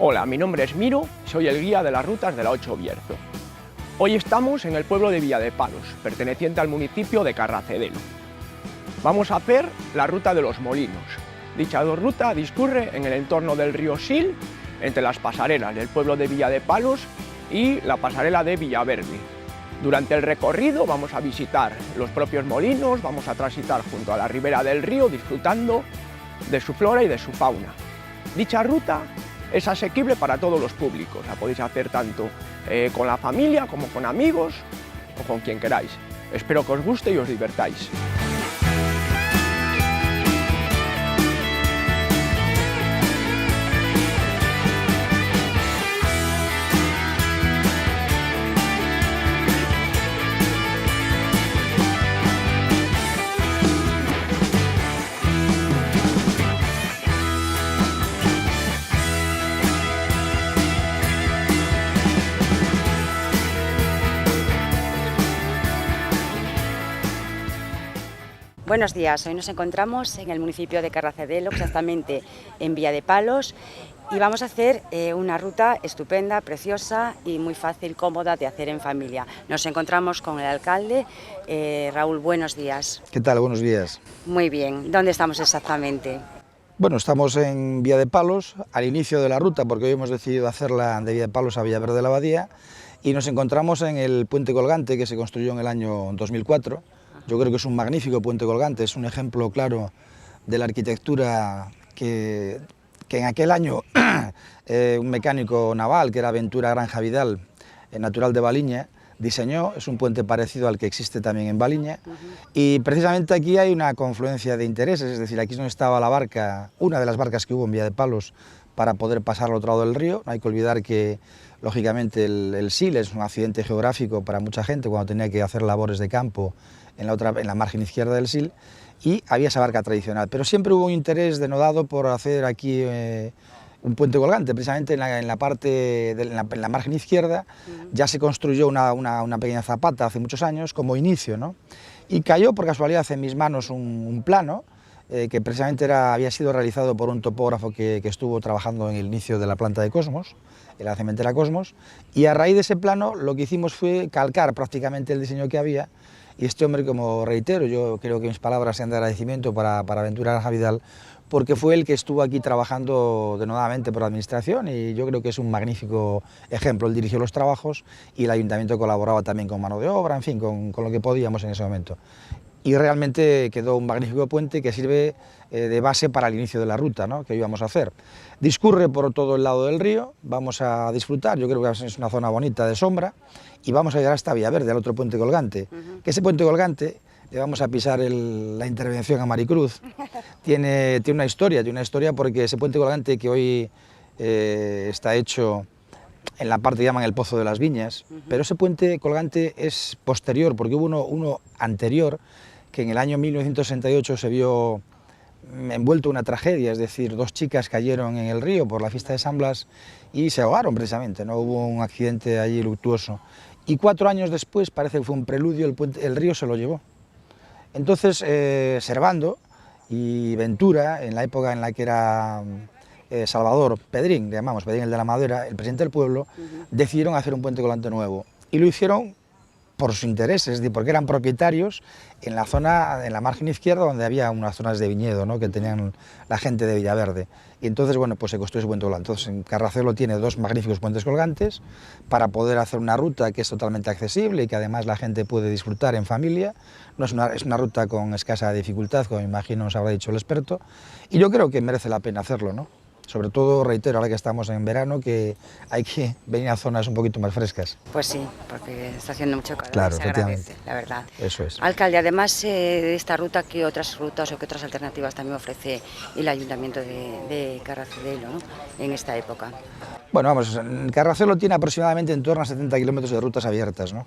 Hola, mi nombre es Miro, soy el guía de las rutas de la 8 Bierzo. Hoy estamos en el pueblo de Villadepalos, perteneciente al municipio de Carracedelo. Vamos a hacer la ruta de los molinos. Dicha ruta discurre en el entorno del río Sil, entre las pasarelas del pueblo de Villadepalos y la pasarela de Villaverde. Durante el recorrido vamos a visitar los propios molinos, vamos a transitar junto a la ribera del río disfrutando de su flora y de su fauna. Dicha ruta es asequible para todos los públicos, la podéis hacer tanto con la familia como con amigos o con quien queráis. Espero que os guste y os divertáis. Buenos días, hoy nos encontramos en el municipio de Carracedelo, exactamente en Villadepalos, y vamos a hacer una ruta estupenda, preciosa y muy fácil, cómoda de hacer en familia. Nos encontramos con el alcalde. Raúl, buenos días. ¿Qué tal? Buenos días. Muy bien, ¿dónde estamos exactamente? Bueno, estamos en Villadepalos, al inicio de la ruta, porque hoy hemos decidido hacerla de Villadepalos a Villaverde de la Abadía, y nos encontramos en el puente colgante que se construyó en el año 2004. Yo creo que es un magnífico puente colgante, es un ejemplo claro de la arquitectura que en aquel año un mecánico naval, que era Ventura Granja Vidal, natural de Baliña, diseñó. Es un puente parecido al que existe también en Baliña, y precisamente aquí hay una confluencia de intereses, es decir, aquí es donde estaba la barca, una de las barcas que hubo en Villadepalos para poder pasar al otro lado del río. No hay que olvidar que, lógicamente, el Sil es un accidente geográfico para mucha gente cuando tenía que hacer labores de campo en la margen izquierda del Sil, y había esa barca tradicional, pero siempre hubo un interés denodado por hacer aquí un puente colgante. Precisamente en la parte en la margen izquierda ya se construyó una pequeña zapata hace muchos años como inicio, ¿no? Y cayó por casualidad en mis manos un plano que precisamente había sido realizado por un topógrafo que estuvo trabajando en el inicio de la planta de Cosmos, en la cementera Cosmos, y a raíz de ese plano lo que hicimos fue calcar prácticamente el diseño que había. Y este hombre, como reitero, yo creo que mis palabras sean de agradecimiento para Ventura Granja Vidal, porque fue el que estuvo aquí trabajando denodadamente por la administración, y yo creo que es un magnífico ejemplo. Él dirigió los trabajos y el ayuntamiento colaboraba también con mano de obra, en fin, con lo que podíamos en ese momento. Y realmente quedó un magnífico puente que sirve de base para el inicio de la ruta, ¿no?, que íbamos a hacer. Discurre por todo el lado del río, vamos a disfrutar, yo creo que es una zona bonita de sombra, y vamos a llegar hasta Villaverde, al otro puente colgante. Que ese puente colgante, le vamos a pisar la intervención a Maricruz, tiene una historia porque ese puente colgante que hoy está hecho en la parte que llaman el Pozo de las Viñas, pero ese puente colgante es posterior, porque hubo uno anterior, que en el año 1968 se vio envuelto en una tragedia, es decir, dos chicas cayeron en el río por la fiesta de San Blas y se ahogaron precisamente, ¿no? Hubo un accidente allí luctuoso. Y 4 años después, parece que fue un preludio, el río se lo llevó. Entonces, Servando y Ventura, en la época en la que era Salvador Pedrín, le llamamos Pedrín el de la Madera, el presidente del pueblo, decidieron hacer un puente colgante nuevo. Y lo hicieron por sus intereses, es decir, porque eran propietarios en la zona, en la margen izquierda, donde había unas zonas de viñedo, ¿no?, que tenían la gente de Villaverde. Y entonces, bueno, pues se construyó ese puente colgante. Entonces, en Carracedelo tiene 2 magníficos puentes colgantes para poder hacer una ruta que es totalmente accesible y que además la gente puede disfrutar en familia. No es una ruta con escasa dificultad, como imagino os habrá dicho el experto, y yo creo que merece la pena hacerlo, ¿no? Sobre todo, reitero, ahora que estamos en verano, que hay que venir a zonas un poquito más frescas. Pues sí, porque está haciendo mucho calor, claro, se agradece, la verdad. Eso es. Alcalde, además de esta ruta, ¿qué otras rutas o qué otras alternativas también ofrece el Ayuntamiento de Carracedelo, ¿no?, en esta época? Bueno, vamos, Carracedelo tiene aproximadamente en torno a 70 kilómetros de rutas abiertas, ¿no?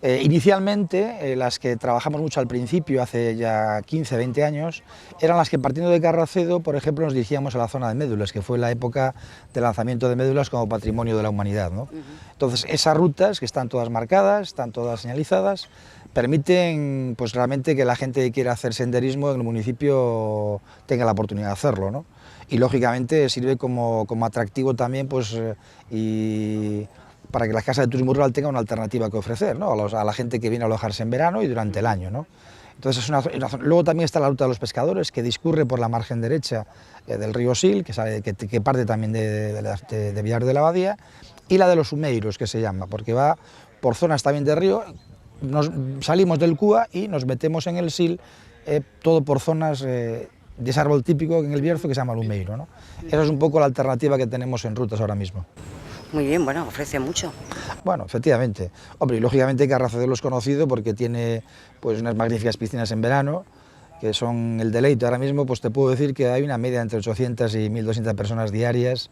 Inicialmente, las que trabajamos mucho al principio, hace ya 15, 20 años, eran las que partiendo de Carracedo, por ejemplo, nos dirigíamos a la zona de Médulas, que fue la época del lanzamiento de Médulas como patrimonio de la humanidad, ¿no? Entonces, esas rutas, que están todas marcadas, están todas señalizadas, permiten pues, realmente que la gente que quiera hacer senderismo en el municipio tenga la oportunidad de hacerlo, ¿no? Y lógicamente sirve como atractivo también pues, y para que las casas de turismo rural tengan una alternativa que ofrecer, ¿no? A la gente que viene a alojarse en verano y durante el año, ¿no? Entonces, luego también está la ruta de los pescadores, que discurre por la margen derecha del río Sil, que parte también de Villar de la Abadía, y la de los Humeiros, que se llama, porque va por zonas también de río. Salimos del Cúa y nos metemos en el Sil, todo por zonas de ese árbol típico en el Bierzo que se llama el Humeiro, ¿no? Esa es un poco la alternativa que tenemos en rutas ahora mismo. Muy bien, bueno, ofrece mucho. Bueno, efectivamente. Hombre, y lógicamente Carracedo es conocido porque tiene pues, unas magníficas piscinas en verano, que son el deleite. Ahora mismo pues, te puedo decir que hay una media entre 800 y 1200 personas diarias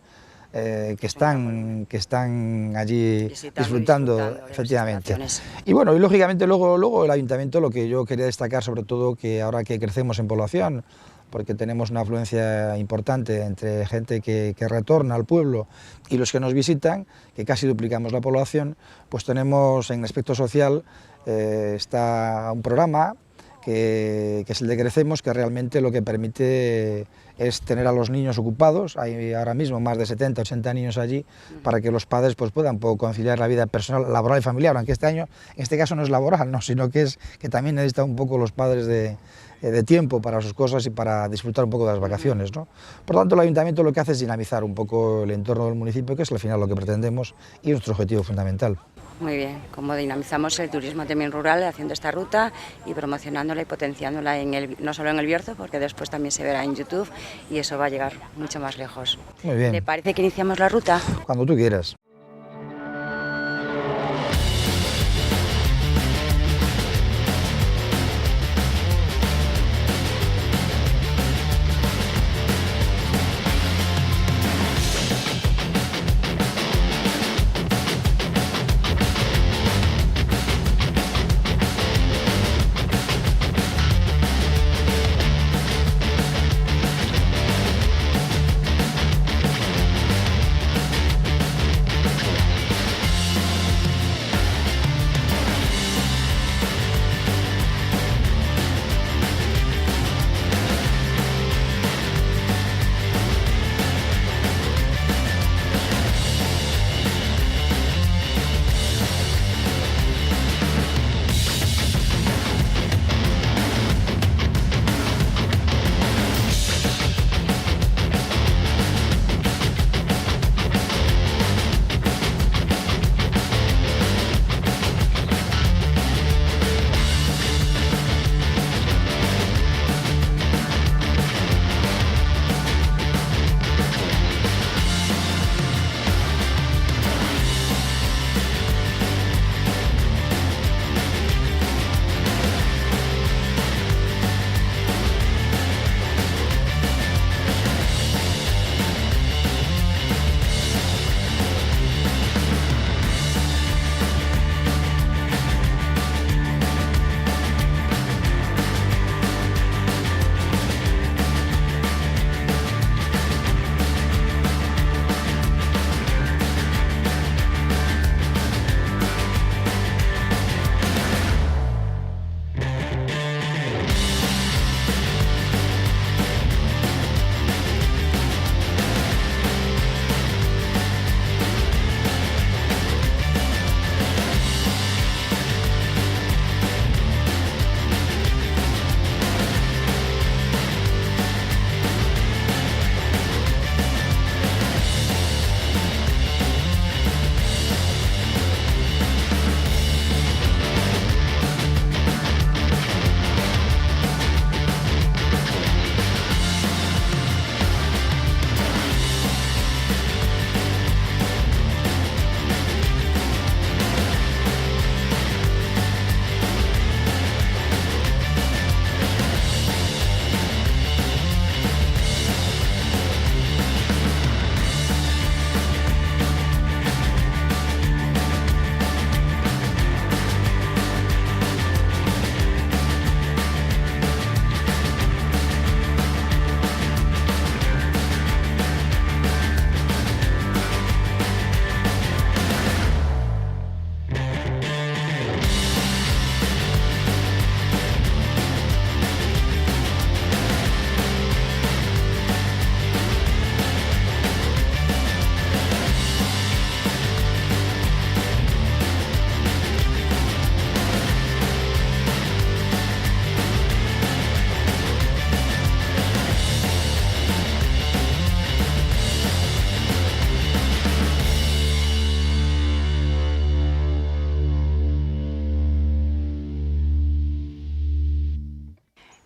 que están allí disfrutando efectivamente. Y bueno, y lógicamente luego el ayuntamiento, lo que yo quería destacar sobre todo, que ahora que crecemos en población, porque tenemos una afluencia importante entre gente que retorna al pueblo y los que nos visitan, que casi duplicamos la población, pues tenemos en aspecto social está un programa que es el de Crecemos, que realmente lo que permite es tener a los niños ocupados. Hay ahora mismo más de 70, 80 niños allí, para que los padres pues, puedan conciliar la vida personal, laboral y familiar, aunque en este caso no es laboral, ¿no? Sino que también necesitan un poco los padres de tiempo para sus cosas y para disfrutar un poco de las vacaciones, ¿no? Por tanto, el ayuntamiento lo que hace es dinamizar un poco el entorno del municipio, que es al final lo que pretendemos y nuestro objetivo fundamental. Muy bien, como dinamizamos el turismo también rural haciendo esta ruta y promocionándola y potenciándola no solo en el Bierzo, porque después también se verá en YouTube y eso va a llegar mucho más lejos. Muy bien. ¿Te parece que iniciamos la ruta? Cuando tú quieras.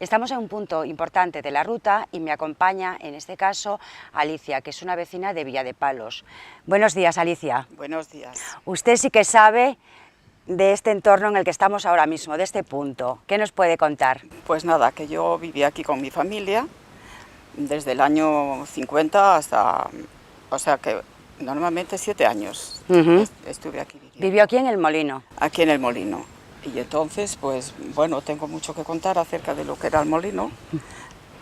Estamos en un punto importante de la ruta y me acompaña, en este caso, Alicia, que es una vecina de Villa de Palos. Buenos días, Alicia. Buenos días. Usted sí que sabe de este entorno en el que estamos ahora mismo, de este punto. ¿Qué nos puede contar? Pues nada, que yo viví aquí con mi familia desde el año 50 hasta, o sea que normalmente 7 años estuve aquí viviendo. Vivió aquí en el Molino. Aquí en el Molino. Y entonces, pues bueno, tengo mucho que contar acerca de lo que era el Molino.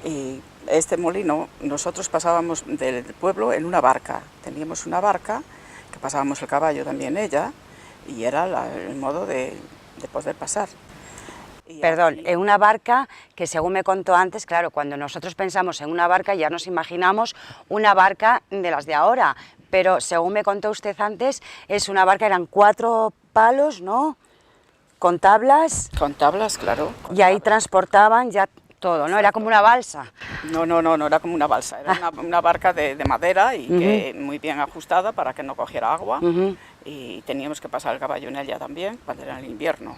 Y este molino, nosotros pasábamos del pueblo en una barca. Teníamos una barca, que pasábamos el caballo también ella, y era el modo de poder pasar. Perdón, en una barca que, según me contó antes, claro, cuando nosotros pensamos en una barca ya nos imaginamos una barca de las de ahora, pero según me contó usted antes, es una barca, eran 4 palos, ¿no?, con tablas. Con tablas, claro. Y ahí transportaban ya todo, ¿no? Era como una balsa. No era como una balsa, era una barca de madera y que muy bien ajustada para que no cogiera agua, y teníamos que pasar el caballo en ella también cuando era el invierno.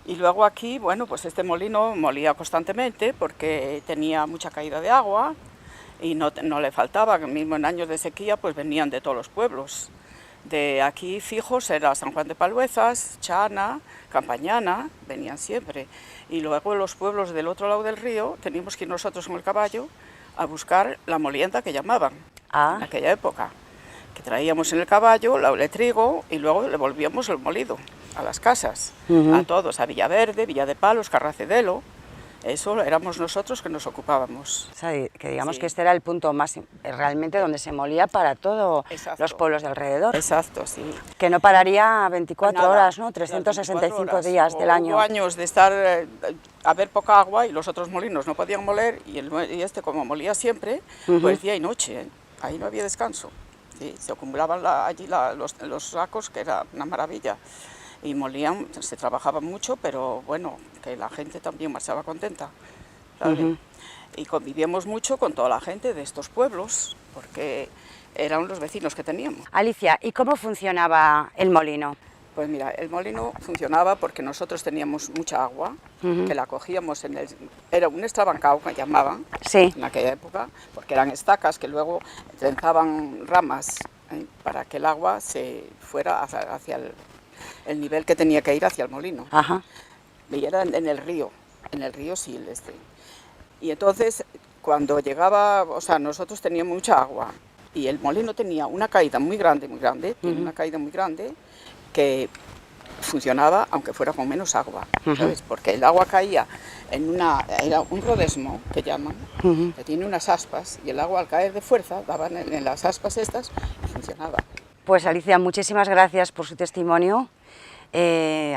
Y luego aquí, bueno, pues este molino molía constantemente porque tenía mucha caída de agua y no le faltaba, que mismo en años de sequía pues venían de todos los pueblos. De aquí fijos era San Juan de Paluezas, Chana, Campañana, venían siempre. Y luego en los pueblos del otro lado del río teníamos que ir nosotros con el caballo a buscar la molienda que llamaban en aquella época. Que traíamos en el caballo el trigo y luego le volvíamos el molido a las casas, a todos, a Villaverde, Villa de Palos, Carracedelo. Eso éramos nosotros que nos ocupábamos. O sea, que digamos que este era el punto más realmente donde se molía para todos los pueblos de alrededor. Exacto, sí. Que no pararía 24 horas, ¿no? 365 horas. días del año. Hubo años de estar a haber poca agua y los otros molinos no podían moler y este, como molía siempre, pues día y noche, ahí no había descanso. Sí, se acumulaban allí los sacos, que era una maravilla. Y molían, se trabajaba mucho, pero bueno, que la gente también marchaba contenta, ¿sabes? Y convivíamos mucho con toda la gente de estos pueblos, porque eran los vecinos que teníamos. Alicia, ¿y cómo funcionaba el molino? Pues mira, el molino funcionaba porque nosotros teníamos mucha agua, que la cogíamos era un estrabancao que llamaban en aquella época, porque eran estacas que luego trenzaban ramas para que el agua se fuera hacia el nivel que tenía que ir hacia el molino. Y era en el río sí, Y entonces, cuando llegaba, o sea, nosotros teníamos mucha agua y el molino tenía una caída muy grande, tiene una caída muy grande que funcionaba aunque fuera con menos agua, ¿sabes? Porque el agua caía era un rodesmo, que llaman, que tiene unas aspas, y el agua al caer de fuerza daban en las aspas estas y funcionaba. Pues Alicia, muchísimas gracias por su testimonio. De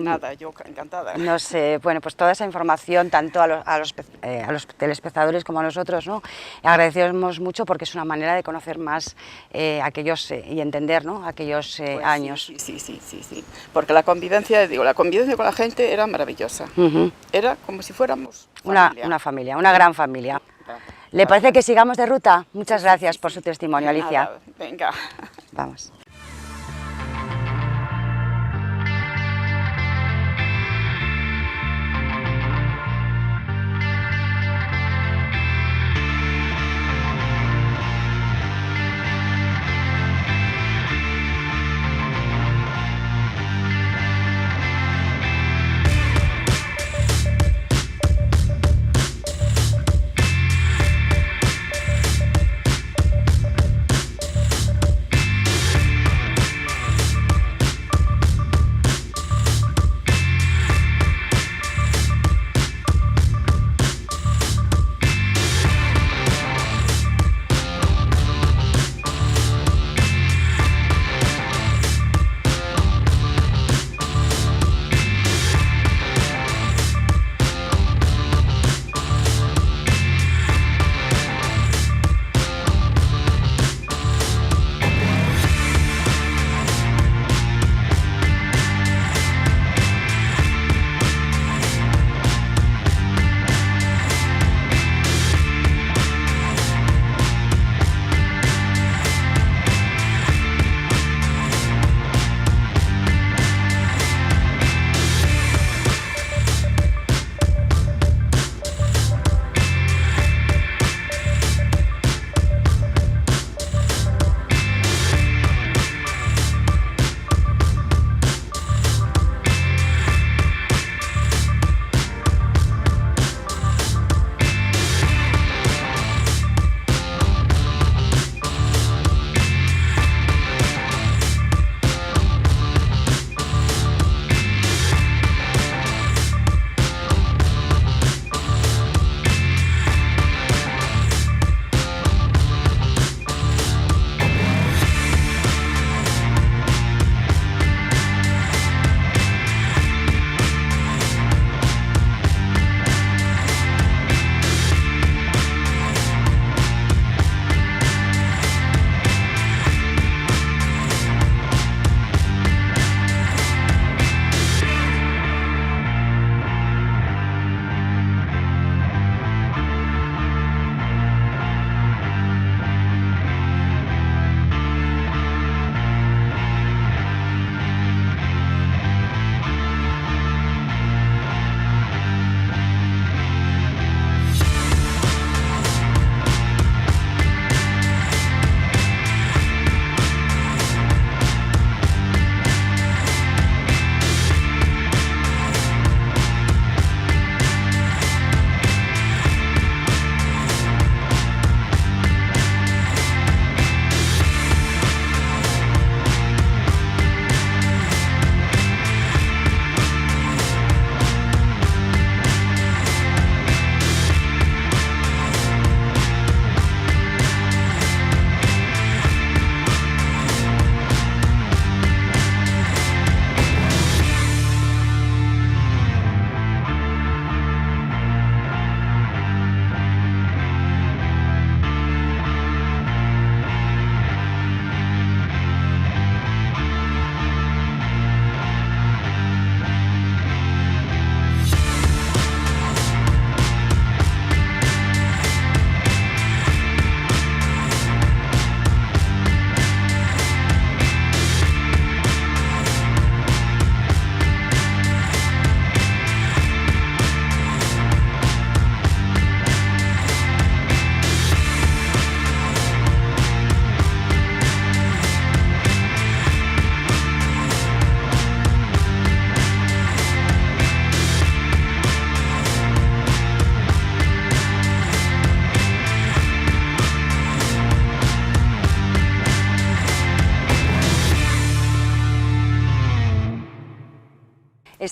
nada, yo encantada. Bueno, pues toda esa información, tanto a los telespectadores como a nosotros, ¿no? Agradecemos mucho porque es una manera de conocer más aquellos y entender, ¿no?, aquellos pues años. Sí. Porque la convivencia con la gente era maravillosa. Era como si fuéramos una familia, una gran familia. ¿Le parece que sigamos de ruta? Muchas gracias por su testimonio, Alicia. Nada, venga. Vamos.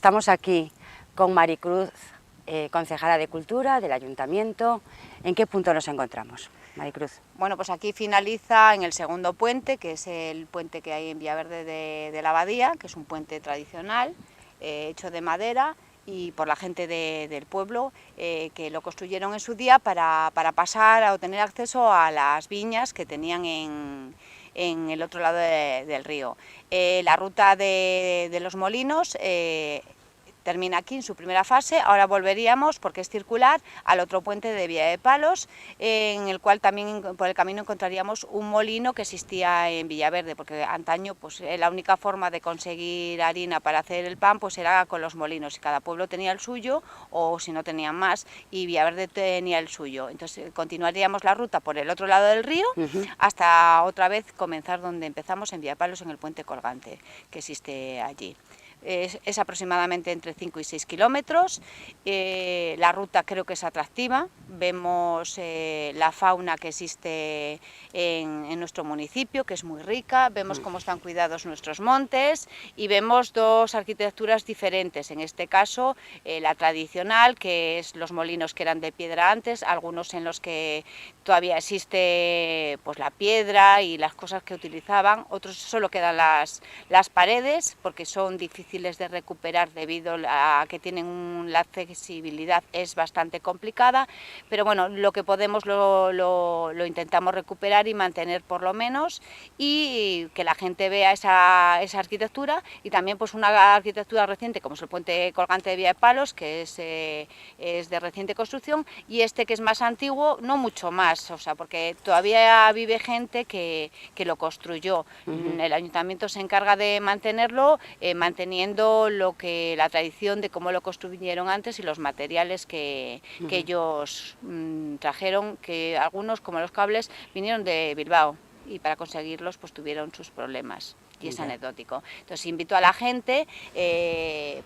Estamos aquí con Maricruz, concejala de Cultura del Ayuntamiento. ¿En qué punto nos encontramos, Maricruz? Bueno, pues aquí finaliza en el segundo puente, que es el puente que hay en Villaverde de la Abadía, que es un puente tradicional, hecho de madera y por la gente del pueblo, que lo construyeron en su día para pasar o tener acceso a las viñas que tenían en el otro lado del río. La ruta de los molinos termina aquí en su primera fase. Ahora volveríamos, porque es circular, al otro puente de Villa de Palos, en el cual también por el camino encontraríamos un molino que existía en Villaverde, porque antaño pues, la única forma de conseguir harina para hacer el pan pues, era con los molinos, y cada pueblo tenía el suyo, o si no tenían más, y Villaverde tenía el suyo. Entonces continuaríamos la ruta por el otro lado del río, hasta otra vez comenzar donde empezamos, en Villa de Palos, en el puente colgante que existe allí. Es aproximadamente entre 5 y 6 kilómetros, la ruta creo que es atractiva, vemos la fauna que existe en nuestro municipio, que es muy rica, vemos cómo están cuidados nuestros montes y vemos dos arquitecturas diferentes, en este caso la tradicional, que es los molinos que eran de piedra antes, algunos en los que todavía existe pues, la piedra y las cosas que utilizaban, otros solo quedan las paredes porque son difíciles de recuperar debido a que tienen la accesibilidad es bastante complicada, pero bueno, lo que podemos lo intentamos recuperar y mantener por lo menos, y que la gente vea esa arquitectura, y también pues una arquitectura reciente como es el puente colgante de Villa de Palos, que es de reciente construcción, y este que es más antiguo, no mucho más, o sea, porque todavía vive gente que lo construyó. El ayuntamiento se encarga de mantenerlo, manteniendo la tradición de cómo lo construyeron antes y los materiales que ellos trajeron, que algunos, como los cables, vinieron de Bilbao y para conseguirlos pues tuvieron sus problemas. Y es anecdótico. Entonces invito a la gente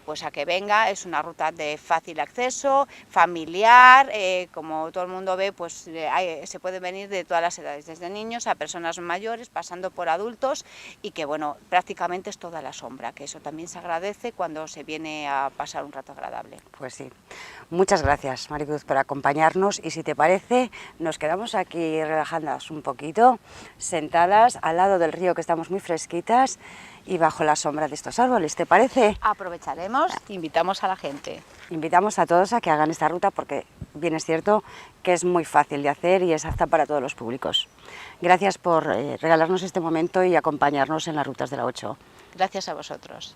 pues a que venga, es una ruta de fácil acceso, familiar, como todo el mundo ve, pues se puede venir de todas las edades, desde niños a personas mayores, pasando por adultos, y que bueno, prácticamente es toda la sombra, que eso también se agradece cuando se viene a pasar un rato agradable. Pues sí. Muchas gracias, Maricruz, por acompañarnos, y si te parece, nos quedamos aquí relajándonos un poquito, sentadas al lado del río, que estamos muy fresquitas, y bajo la sombra de estos árboles, ¿te parece? Aprovecharemos, invitamos a la gente. Invitamos a todos a que hagan esta ruta porque bien es cierto que es muy fácil de hacer y es apta para todos los públicos. Gracias por regalarnos este momento y acompañarnos en las rutas de la 8. Gracias a vosotros.